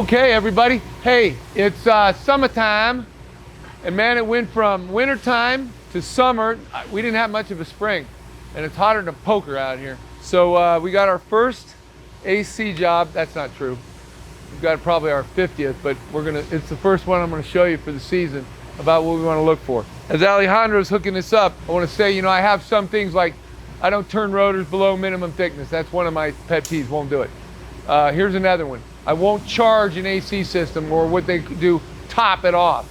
Okay, everybody. Hey, it's summertime, and man, it went from wintertime to summer. We didn't have much of a spring, and it's hotter than a poker out here. So we got our first AC job. That's not true. We've got probably our 50th, but it's the first one I'm gonna show you for the season about what we wanna look for. As Alejandro's hooking this up, I wanna say, you know, I have some things like I don't turn rotors below minimum thickness. That's one of my pet peeves, won't do it. Here's another one. I won't charge an AC system, or what they do, top it off.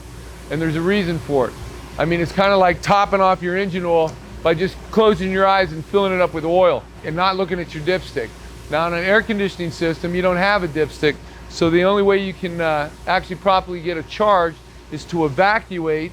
And there's a reason for it. I mean, it's kind of like topping off your engine oil by just closing your eyes and filling it up with oil and not looking at your dipstick. Now, in an air conditioning system, you don't have a dipstick, so the only way you can actually properly get a charge is to evacuate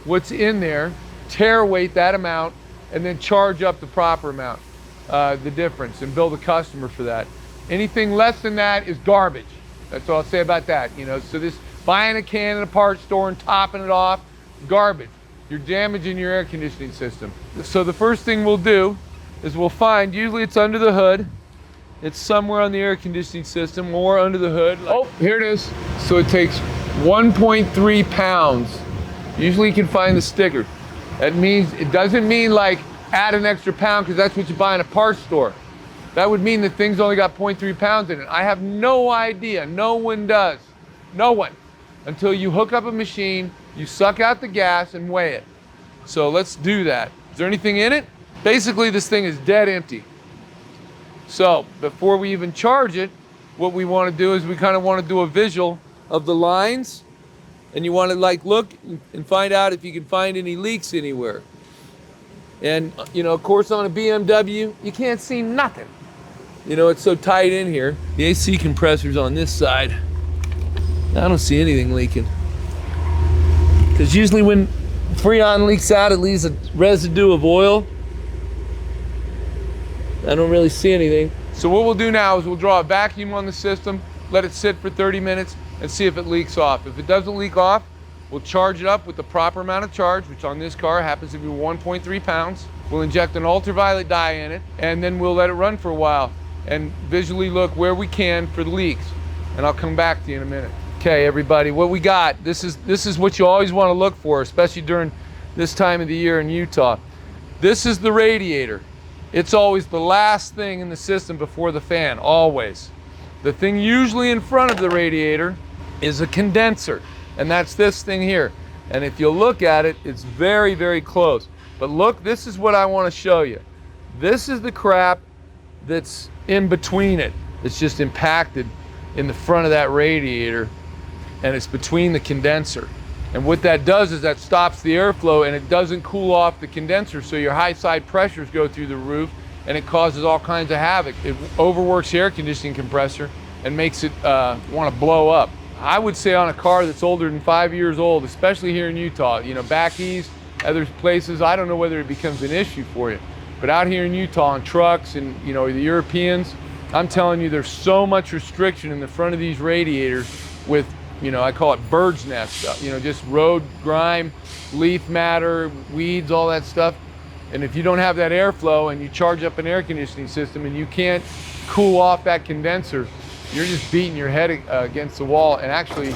what's in there, tare weight that amount, and then charge up the proper amount, the difference, and bill the customer for that. Anything less than that is garbage. That's all I'll say about that. You know, so this buying a can in a parts store and topping it off, garbage. You're damaging your air conditioning system. So the first thing we'll do is we'll find, usually it's under the hood. It's somewhere on the air conditioning system or under the hood. Oh, here it is. So it takes 1.3 pounds. Usually you can find the sticker. That means, it doesn't mean like add an extra pound because that's what you buy in a parts store. That would mean that things only got 0.3 pounds in it. I have no idea. No one does. No one. Until you hook up a machine, you suck out the gas and weigh it. So let's do that. Is there anything in it? Basically, this thing is dead empty. So before we even charge it, what we want to do is we kind of want to do a visual of the lines, and you want to like look and find out if you can find any leaks anywhere. And you know, of course, on a BMW, you can't see nothing. You know, it's so tight in here. The AC compressor's on this side. I don't see anything leaking. Because usually when Freon leaks out, it leaves a residue of oil. I don't really see anything. So what we'll do now is we'll draw a vacuum on the system, let it sit for 30 minutes, and see if it leaks off. If it doesn't leak off, we'll charge it up with the proper amount of charge, which on this car happens to be 1.3 pounds. We'll inject an ultraviolet dye in it, and then we'll let it run for a while and visually look where we can for the leaks. And I'll come back to you in a minute. Okay, everybody, what we got, this is what you always want to look for, especially during this time of the year in Utah. This is the radiator. It's always the last thing in the system before the fan, always. The thing usually in front of the radiator is a condenser, and that's this thing here. And if you look at it, it's very, very close. But look, this is what I want to show you. This is the crap that's in between it. It's just impacted in the front of that radiator, and it's between the condenser. And what that does is that stops the airflow, and it doesn't cool off the condenser, so your high side pressures go through the roof, and it causes all kinds of havoc. It overworks the air conditioning compressor and makes it want to blow up. I would say on a car that's older than 5 years old, especially here in Utah, you know, back east, other places, I don't know whether it becomes an issue for you. But out here in Utah on trucks and, you know, the Europeans, I'm telling you, there's so much restriction in the front of these radiators with, you know, I call it bird's nest stuff, you know, just road grime, leaf matter, weeds, all that stuff. And if you don't have that airflow and you charge up an air conditioning system and you can't cool off that condenser, you're just beating your head against the wall, and actually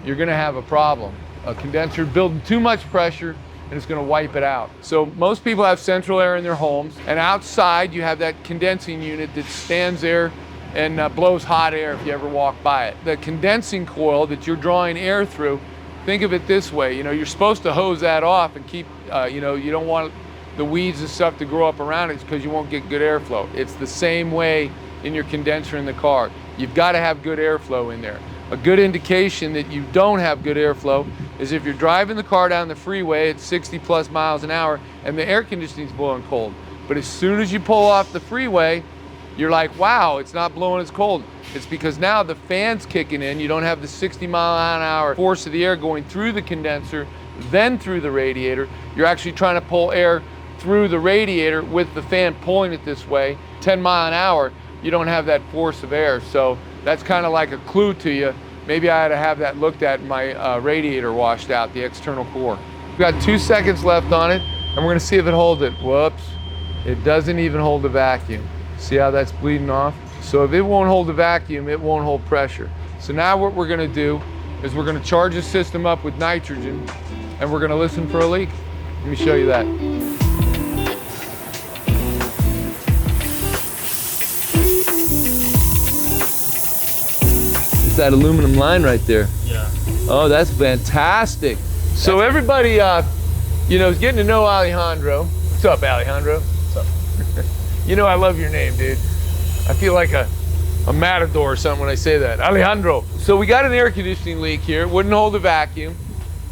you're gonna have a problem. A condenser building too much pressure, and it's gonna wipe it out. So most people have central air in their homes, and outside you have that condensing unit that stands there and blows hot air if you ever walk by it. The condensing coil that you're drawing air through, think of it this way, you know, you're supposed to hose that off and keep, you know, you don't want the weeds and stuff to grow up around it because you won't get good airflow. It's the same way in your condenser in the car. You've got to have good airflow in there. A good indication that you don't have good airflow is if you're driving the car down the freeway at 60 plus miles an hour and the air conditioning's blowing cold. But as soon as you pull off the freeway, you're like, wow, it's not blowing as cold. It's because now the fan's kicking in. You don't have the 60 mile an hour force of the air going through the condenser, then through the radiator. You're actually trying to pull air through the radiator with the fan pulling it this way, 10 mile an hour. You don't have that force of air. So that's kind of like a clue to you. Maybe I had to have that looked at, my radiator washed out, the external core. We've got 2 seconds left on it, and we're gonna see if it holds it. Whoops, it doesn't even hold the vacuum. See how that's bleeding off? So if it won't hold the vacuum, it won't hold pressure. So now what we're gonna do is we're gonna charge the system up with nitrogen and we're gonna listen for a leak. Let me show you that. It's that aluminum line right there. Yeah. Oh, that's fantastic. So everybody, you know, is getting to know Alejandro. What's up, Alejandro? What's up? You know I love your name, dude. I feel like a matador or something when I say that. Alejandro. So we got an air conditioning leak here. It wouldn't hold a vacuum.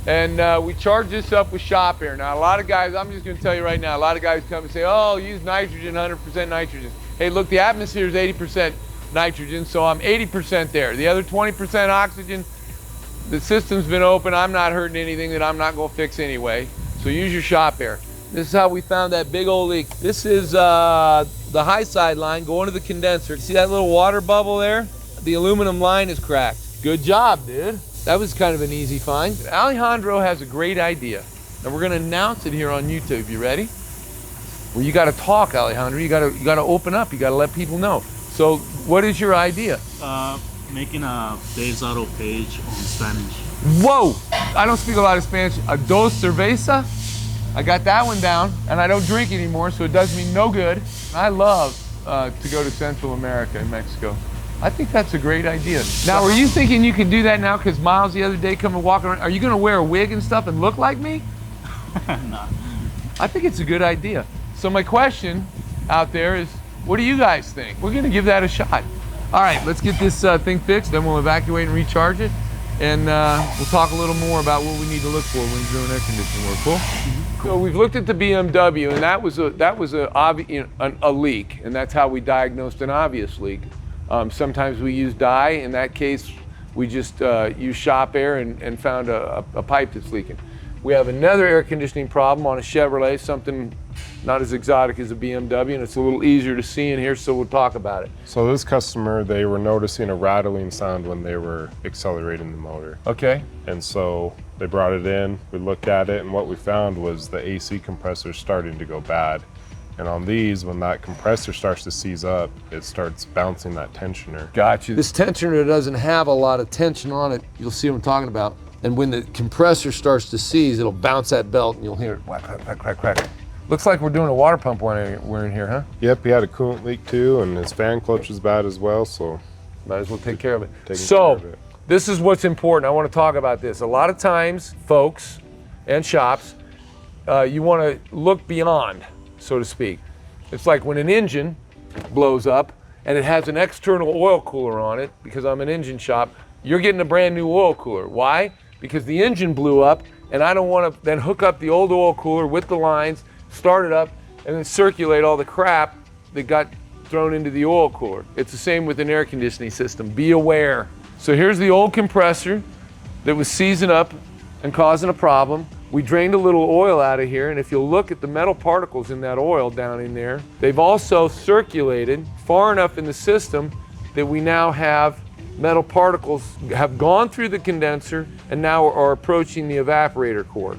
And we charged this up with shop air. Now, a lot of guys, I'm just gonna tell you right now, a lot of guys come and say, oh, use nitrogen, 100% nitrogen. Hey, look, the atmosphere is 80% nitrogen, so I'm 80% there. The other 20% oxygen, the system's been open. I'm not hurting anything that I'm not gonna fix anyway. So use your shop air. This is how we found that big old leak. This is the high side line going to the condenser. See that little water bubble there? The aluminum line is cracked. Good job, dude. That was kind of an easy find. Alejandro has a great idea, and we're gonna announce it here on YouTube. You ready? Well, you gotta talk, Alejandro. You gotta open up. You gotta let people know. So, what is your idea? Making a Dave's Auto page on Spanish. Whoa! I don't speak a lot of Spanish. A dos cerveza? I got that one down, and I don't drink anymore, so it does me no good. I love to go to Central America and Mexico. I think that's a great idea. Now, were you thinking you could do that now because Miles the other day come and walk around? Are you gonna wear a wig and stuff and look like me? No. I think it's a good idea. So my question out there is, what do you guys think? We're gonna give that a shot. All right, let's get this thing fixed, then we'll evacuate and recharge it. And we'll talk a little more about what we need to look for when we're doing air conditioning work. Cool? Cool. So we've looked at the BMW, and that was a leak, and that's how we diagnosed an obvious leak. Sometimes we use dye. In that case, we just use shop air and found a pipe that's leaking. We have another air conditioning problem on a Chevrolet, something not as exotic as a BMW, and it's a little easier to see in here, so we'll talk about it. So this customer, they were noticing a rattling sound when they were accelerating the motor. Okay. And so they brought it in, we looked at it, and what we found was the AC compressor starting to go bad. And on these, when that compressor starts to seize up, it starts bouncing that tensioner. Gotcha. This tensioner doesn't have a lot of tension on it. You'll see what I'm talking about. And when the compressor starts to seize, it'll bounce that belt and you'll hear it whack, crack, crack, crack, crack. Looks like we're doing a water pump we're in here, huh? Yep, he had a coolant leak too, and his fan clutch is bad as well, so. Might as well take care of it. So, this is what's important. I want to talk about this. A lot of times, folks and shops, you want to look beyond, so to speak. It's like when an engine blows up and it has an external oil cooler on it, because I'm an engine shop, you're getting a brand new oil cooler. Why? Because the engine blew up and I don't want to then hook up the old oil cooler with the lines, start it up, and then circulate all the crap that got thrown into the oil cooler. It's the same with an air conditioning system. Be aware. So here's the old compressor that was seizing up and causing a problem. We drained a little oil out of here, and if you'll look at the metal particles in that oil down in there, they've also circulated far enough in the system that we now have metal particles have gone through the condenser and now are approaching the evaporator core.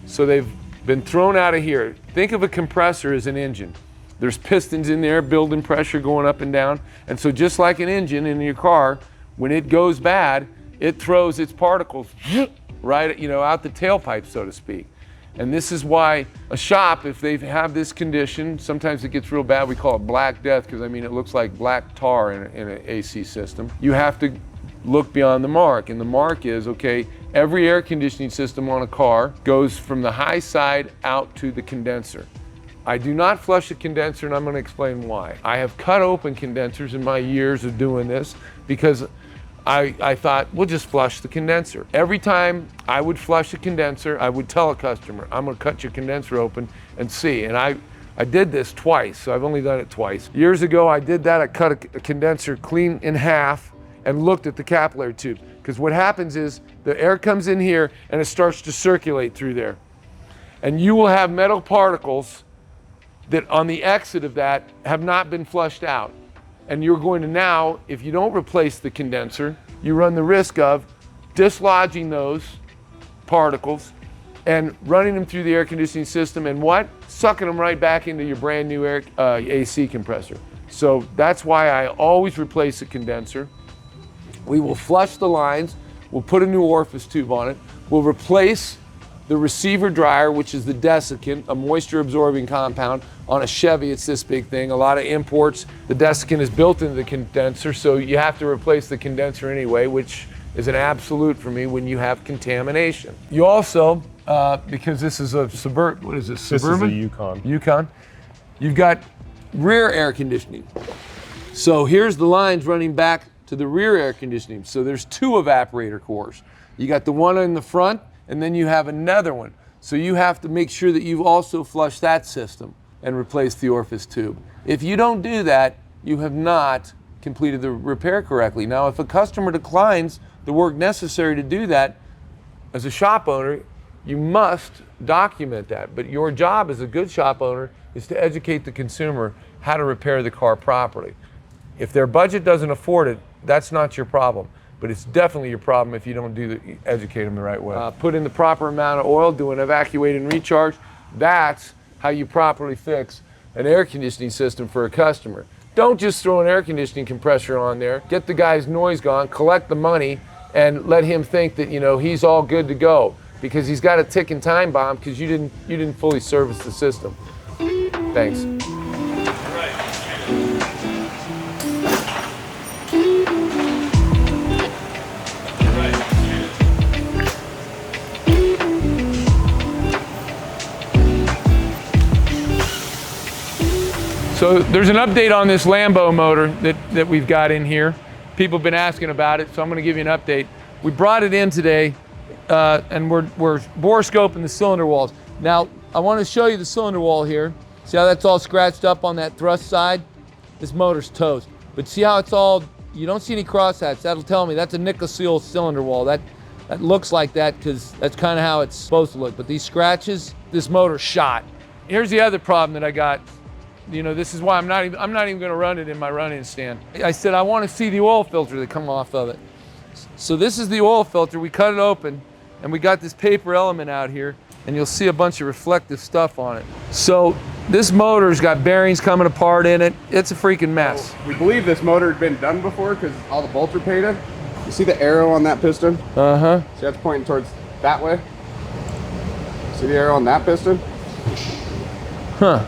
So they've been thrown out of here. Think of a compressor as an engine. There's pistons in there building pressure going up and down. And so just like an engine in your car, when it goes bad, it throws its particles right, out the tailpipe, so to speak. And this is why a shop, if they have this condition, sometimes it gets real bad. We call it black death because it looks like black tar in an AC system. You have to look beyond the mark, and the mark is, okay, every air conditioning system on a car goes from the high side out to the condenser. I do not flush the condenser, and I'm going to explain why. I have cut open condensers in my years of doing this because I thought, we'll just flush the condenser. Every time I would flush the condenser, I would tell a customer, I'm gonna cut your condenser open and see. And I did this twice, so I've only done it twice. Years ago, I did that. I cut a condenser clean in half and looked at the capillary tube. Because what happens is the air comes in here and it starts to circulate through there. And you will have metal particles that on the exit of that have not been flushed out. And you're going to now, if you don't replace the condenser, you run the risk of dislodging those particles and running them through the air conditioning system and what? Sucking them right back into your brand new AC compressor. So that's why I always replace the condenser. We will flush the lines, we'll put a new orifice tube on it, we'll replace the receiver dryer, which is the desiccant, a moisture absorbing compound. On a Chevy, it's this big thing. A lot of imports, the desiccant is built into the condenser, so you have to replace the condenser anyway, which is an absolute for me when you have contamination. You also, because this is a Suburban, what is this, Suburban? This is a Yukon. Yukon. You've got rear air conditioning. So here's the lines running back to the rear air conditioning. So there's 2 evaporator cores. You got the one in the front, and then you have another one. So you have to make sure that you've also flushed that system and replaced the orifice tube. If you don't do that, you have not completed the repair correctly. Now, if a customer declines the work necessary to do that, as a shop owner, you must document that. But your job as a good shop owner is to educate the consumer how to repair the car properly. If their budget doesn't afford it, that's not your problem. But it's definitely your problem if you don't educate them the right way. Put in the proper amount of oil, do an evacuate and recharge. That's how you properly fix an air conditioning system for a customer. Don't just throw an air conditioning compressor on there, get the guy's noise gone, collect the money, and let him think that, you know, he's all good to go, because he's got a ticking time bomb because you didn't fully service the system. Thanks. So there's an update on this Lambo motor that we've got in here. People have been asking about it, so I'm going to give you an update. We brought it in today, and we're bore scoping the cylinder walls. Now, I want to show you the cylinder wall here. See how that's all scratched up on that thrust side? This motor's toast. But see how it's all, you don't see any crosshatch. That'll tell me that's a nickel seal cylinder wall. That looks like that because that's kind of how it's supposed to look. But these scratches, this motor's shot. Here's the other problem that I got. You know, this is why I'm not even going to run it in my run-in stand. I said I want to see the oil filter that come off of it. So this is the oil filter. We cut it open, and we got this paper element out here, and you'll see a bunch of reflective stuff on it. So this motor's got bearings coming apart in it. It's a freaking mess. So we believe this motor had been done before because all the bolts are painted. You see the arrow on that piston? Uh-huh. See that's pointing towards that way? See the arrow on that piston? Huh.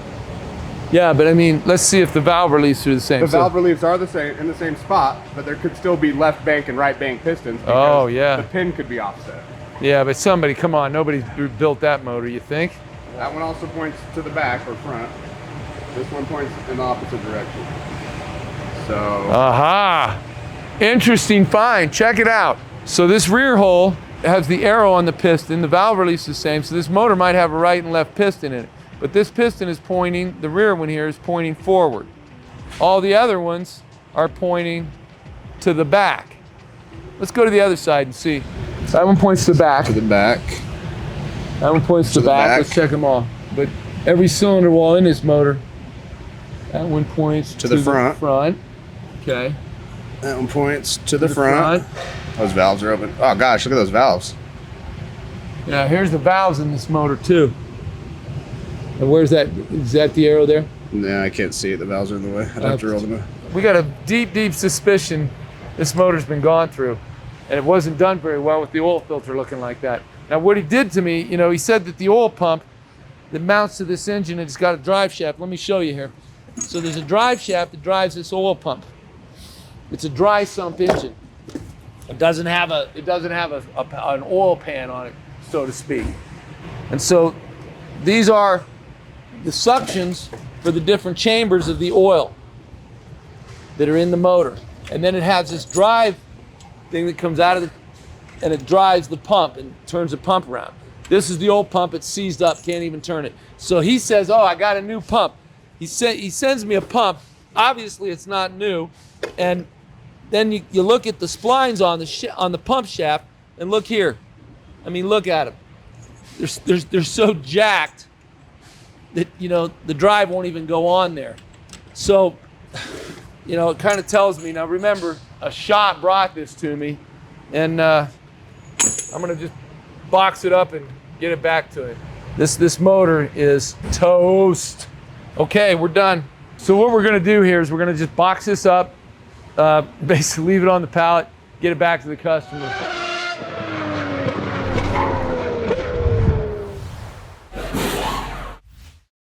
Yeah, but I mean, let's see if the valve releases are the same. The valve reliefs are the same in the same spot, but there could still be left bank and right bank pistons because the pin could be offset. Yeah, but somebody, come on, nobody built that motor, you think? That one also points to the back or front. This one points in the opposite direction. So. Aha! Interesting find. Check it out. So this rear hole has the arrow on the piston. The valve release is the same, so this motor might have a right and left piston in it. But this piston is pointing, the rear one here is pointing forward. All the other ones are pointing to the back. Let's go to the other side and see. That one points to the back. To the back. That one points to the back. Let's check them all. But every cylinder wall in this motor, that one points to the front. Okay. That one points to the front. Those valves are open. Oh gosh, look at those valves. Yeah, here's the valves in this motor too. And where's that? Is that the arrow there? No, I can't see it. The valves are in the way. I'd have to roll them in. We got a deep, deep suspicion this motor's been gone through, and it wasn't done very well with the oil filter looking like that. Now, what he did to me, you know, he said that the oil pump that mounts to this engine, it's got a drive shaft. Let me show you here. So there's a drive shaft that drives this oil pump. It's a dry sump engine. It doesn't have an oil pan on it, so to speak. And so these are the suctions for the different chambers of the oil that are in the motor. And then it has this drive thing that comes out of it, and it drives the pump and turns the pump around. This is the old pump. It's seized up, can't even turn it. So he says, oh, I got a new pump. He sends me a pump. Obviously, it's not new. And then you look at the splines on the pump shaft, and look here. I mean, look at them. They're so jacked that, you know, the drive won't even go on there. So, you know, it kind of tells me. Now, remember, a shop brought this to me, and I'm going to just box it up and get it back to him. This motor is toast. Okay, we're done. So what we're going to do here is we're going to just box this up, basically leave it on the pallet, get it back to the customer.